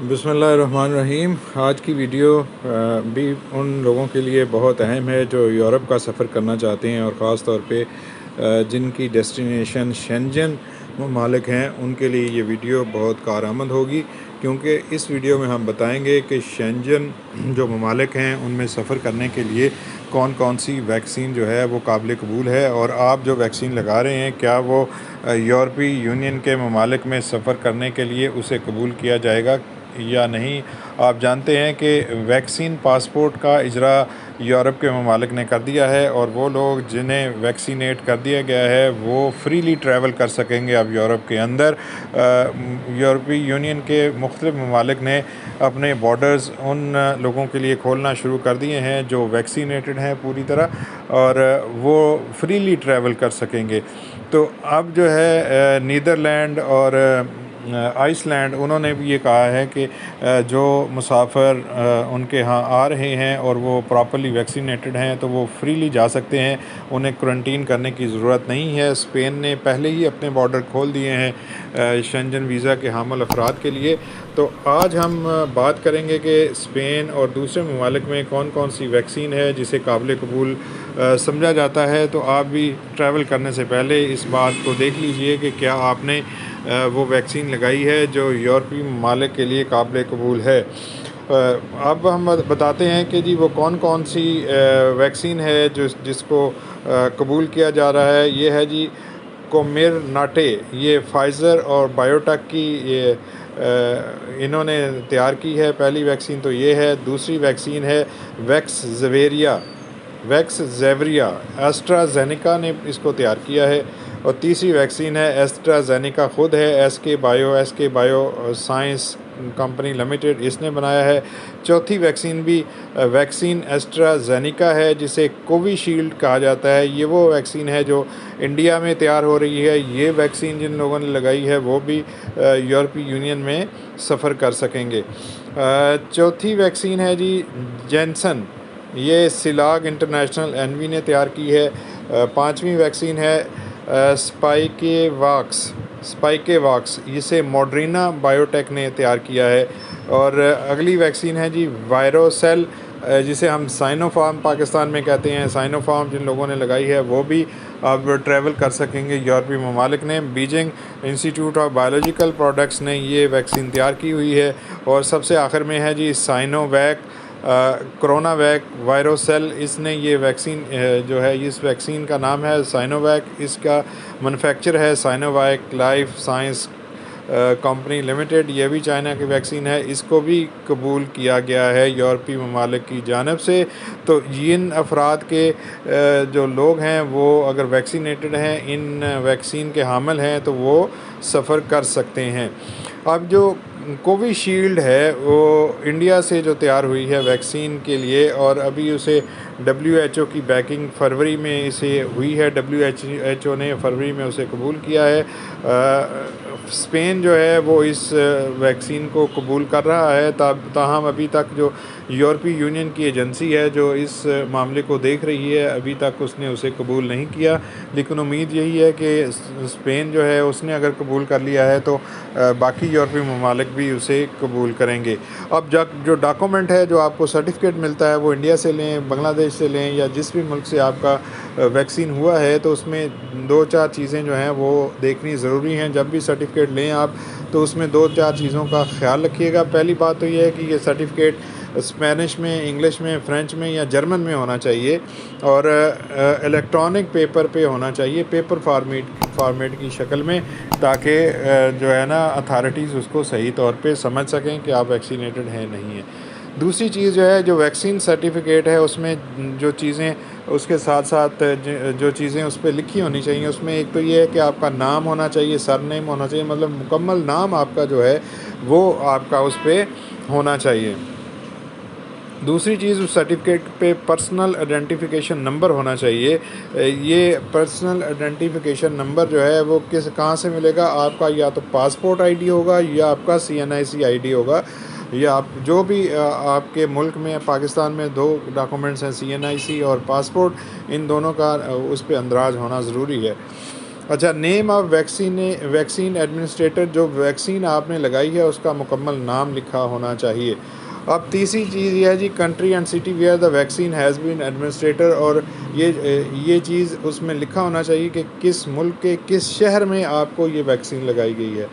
बिस्मिल्लाहिर्रहमानिर्रहीम। आज की वीडियो भी उन लोगों के लिए बहुत अहम है जो यूरोप का सफ़र करना चाहते हैं और ख़ास तौर पे जिनकी डेस्टिनेशन शेंजन ममालिक हैं, उनके लिए ये वीडियो बहुत कारआमद होगी, क्योंकि इस वीडियो में हम बताएंगे कि शेंजन जो ममालिक हैं उनमें सफ़र करने के लिए कौन कौन सी वैक्सीन जो है वो काबिल कबूल है, और आप जो वैक्सीन लगा रहे हैं क्या वो यूरोपीय यूनियन के ममालिक में सफ़र करने के लिए उसे कबूल किया जाएगा या नहीं। आप जानते हैं कि वैक्सीन पासपोर्ट का इजरा यूरोप के ममालिक ने कर दिया है, और वो लोग जिन्हें वैक्सीनेट कर दिया गया है वो फ्रीली ट्रैवल कर सकेंगे अब यूरोप के अंदर। यूरोपीय यूनियन के मुख्तलिफ ममालिक ने अपने बॉर्डर्स उन लोगों के लिए खोलना शुरू कर दिए हैं जो वैक्सीनेटेड हैं पूरी तरह, और वो फ्रीली ट्रैवल कर सकेंगे। तो अब जो है नीदरलैंड और आइसलैंड, उन्होंने भी ये कहा है कि जो मुसाफिर उनके यहाँ आ रहे हैं और वो प्रॉपरली वैक्सीनेटेड हैं तो वो फ्रीली जा सकते हैं, उन्हें क्वारंटीन करने की ज़रूरत नहीं है। स्पेन ने पहले ही अपने बॉर्डर खोल दिए हैं शेंजन वीज़ा के हामिल अफराद के लिए। तो आज हम बात करेंगे कि स्पेन और दूसरे ममालिक में कौन कौन सी वैक्सीन है जिसे काबिल कबूल समझा जाता है। तो आप भी ट्रैवल करने से पहले इस बात को देख लीजिए कि क्या आपने वो वैक्सीन लगाई है जो यूरोपीय ममालिक के लिए काबिल कबूल है। अब हम बताते हैं कि जी वो कौन कौन सी वैक्सीन है जिसको कबूल किया जा रहा है। ये है जी कोमिरनाटे, ये फाइज़र और बायोटेक की ये इन्होंने तैयार की है। पहली वैक्सीन तो ये है। दूसरी वैक्सीन है वैक्स जेवरिया, एस्ट्राजेनेका ने इसको तैयार किया है। और तीसरी वैक्सीन है एस्ट्राजेनेका ख़ुद है, SK bio science company limited, इसने बनाया है। चौथी वैक्सीन भी वैक्सीन एस्ट्राजेनेका है जिसे कोविशील्ड कहा जाता है। ये वो वैक्सीन है जो इंडिया में तैयार हो रही है। ये वैक्सीन जिन लोगों ने लगाई है वो भी यूरोपीय यूनियन में सफ़र कर सकेंगे। चौथी वैक्सीन है जी जैनसन, ये सिलाग इंटरनेशनल एनवी ने तैयार की है। पांचवी वैक्सीन है स्पाइकेवाक्स, इसे मॉडर्ना बायोटेक ने तैयार किया है। और अगली वैक्सीन है जी वायरोसेल, जिसे हम साइनोफार्म पाकिस्तान में कहते हैं। साइनोफार्म जिन लोगों ने लगाई है वो भी अब ट्रैवल कर सकेंगे यूरोपीय ममालिक ने। Beijing institute of biological products ने ये वैक्सीन तैयार की हुई है। और सबसे आखिर में है जी साइनोवैक कोरोनावैक वायरोसेल, इसने ये वैक्सीन जो है, इस वैक्सीन का नाम है साइनोवैक, इसका मैन्युफैक्चर है Sinovac life science company limited. ये भी चाइना की वैक्सीन है, इसको भी कबूल किया गया है यूरोपीय ममालिक की जानिब से। तो इन अफराद के जो लोग हैं वो अगर वैक्सीनेटेड हैं, इन वैक्सीन के हामिल हैं, तो वो सफ़र कर सकते हैं। अब जो कोविशील्ड है वो इंडिया से जो तैयार हुई है वैक्सीन के लिए, और अभी उसे WHO की बैकिंग फरवरी में इसे हुई है। WHO ने फरवरी में उसे कबूल किया है। स्पेन जो है वो इस वैक्सीन को कबूल कर रहा है। ताहम अभी तक जो यूरोपीय यूनियन की एजेंसी है जो इस मामले को देख रही है, अभी तक उसने उसे कबूल नहीं किया। लेकिन उम्मीद यही है कि स्पेन जो है उसने अगर कबूल कर लिया है तो बाकी यूरोपीय ममालिक भी उसे कबूल करेंगे। अब जो डॉक्यूमेंट है, जो आपको सर्टिफिकेट मिलता है, वो इंडिया से लें, बांग्लादेश से लें, या जिस भी मुल्क से आपका वैक्सीन हुआ है, तो उसमें 2-4 चीज़ें जो हैं वो देखनी ज़रूरी हैं। जब भी सर्टिफिकेट लें आप, तो उसमें 2-4 चीज़ों का ख्याल रखिएगा। पहली बात तो ये है कि ये सर्टिफिकेट स्पेनिश में, इंग्लिश में, फ्रेंच में या जर्मन में होना चाहिए, और इलेक्ट्रॉनिक पेपर पे होना चाहिए, पेपर फॉर्मेट की शक्ल में, ताकि जो है ना अथॉरिटीज़ उसको सही तौर पे समझ सकें कि आप वैक्सीनेटेड हैं नहीं हैं। दूसरी चीज़ जो है, जो वैक्सीन सर्टिफिकेट है, उसमें जो चीज़ें उसके साथ साथ जो चीज़ें उस पर लिखी होनी चाहिए, उसमें एक तो ये है कि आपका नाम होना चाहिए, सरनेम होना चाहिए, मतलब मुकम्मल नाम आपका जो है वो आपका उस पर होना चाहिए। दूसरी चीज़, उस सर्टिफिकेट पे पर्सनल आइडेंटिफिकेशन नंबर होना चाहिए। ये पर्सनल आइडेंटिफिकेशन नंबर जो है वो कहाँ से मिलेगा? आपका या तो पासपोर्ट आईडी होगा या आपका CNIC आईडी होगा, या आप जो भी आपके मुल्क में, पाकिस्तान में 2 डॉक्यूमेंट्स हैं, CNIC और पासपोर्ट, इन दोनों का उस पर अंदराज होना ज़रूरी है। अच्छा, नेम ऑफ़ वैक्सीन एडमिनिस्ट्रेटर, जो वैक्सीन आपने लगाई है उसका मुकम्मल नाम लिखा होना चाहिए। अब तीसरी चीज़ ये है जी, country and city where the vaccine has been administrator, और ये चीज़ उसमें लिखा होना चाहिए कि किस मुल्क के किस शहर में आपको ये वैक्सीन लगाई गई है।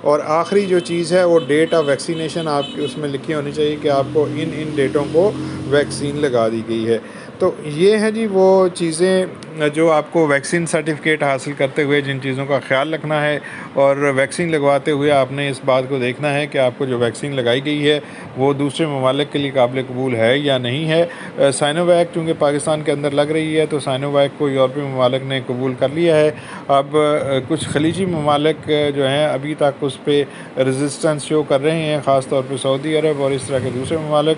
और आखिरी जो चीज़ है वो डेट ऑफ़ वैक्सीनेशन आपकी उसमें लिखी होनी चाहिए कि आपको इन डेटों को वैक्सीन लगा दी गई है। तो ये हैं जी वो चीज़ें जो आपको वैक्सीन सर्टिफ़िकेट हासिल करते हुए जिन चीज़ों का ख़्याल रखना है, और वैक्सीन लगवाते हुए आपने इस बात को देखना है कि आपको जो वैक्सीन लगाई गई है वो दूसरे ममालिक के लिए काबिल कबूल है या नहीं है। साइनोवैक चूँकि पाकिस्तान के अंदर लग रही है, तो साइनोवैक को यूरोपीय ममालिक ने कबूल कर लिया है। अब कुछ खलीजी ममालिक जो हैं अभी तक उस पे रेजिस्टेंस शो कर रहे हैं, ख़ास तौर पे सऊदी अरब और इस तरह के दूसरे ममालिक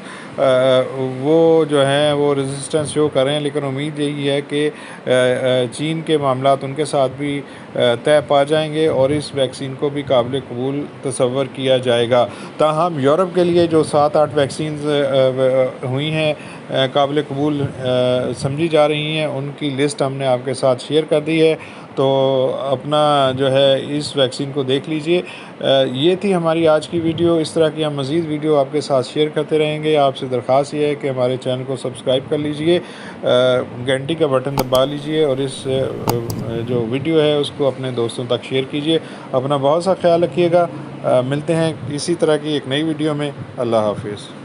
वो जो हैं वो रेजिस्टेंस शो कर रहे हैं। लेकिन उम्मीद यही है कि चीन के मामलात उनके साथ भी तय पा जाएंगे और इस वैक्सीन को भी काबिल कबूल तसव्वुर किया जाएगा। ताहम यूरोप के लिए जो 7-8 वैक्सीन हुई हैं काबिल कबूल समझी जा रही हैं, उनकी लिस्ट हमने आपके साथ शेयर कर दी है। तो अपना जो है इस वैक्सीन को देख लीजिए। ये थी हमारी आज की वीडियो। इस तरह की हम मज़ीद वीडियो आपके साथ शेयर करते रहेंगे। आपसे दरख्वास्त ये है कि हमारे चैनल को सब्सक्राइब कर लीजिए, घंटी का बटन दबा लीजिए, और इस जो वीडियो है उसको अपने दोस्तों तक शेयर कीजिए। अपना बहुत सा ख्याल रखिएगा। मिलते हैं इसी तरह की एक नई वीडियो में। अल्लाह हाफिज़।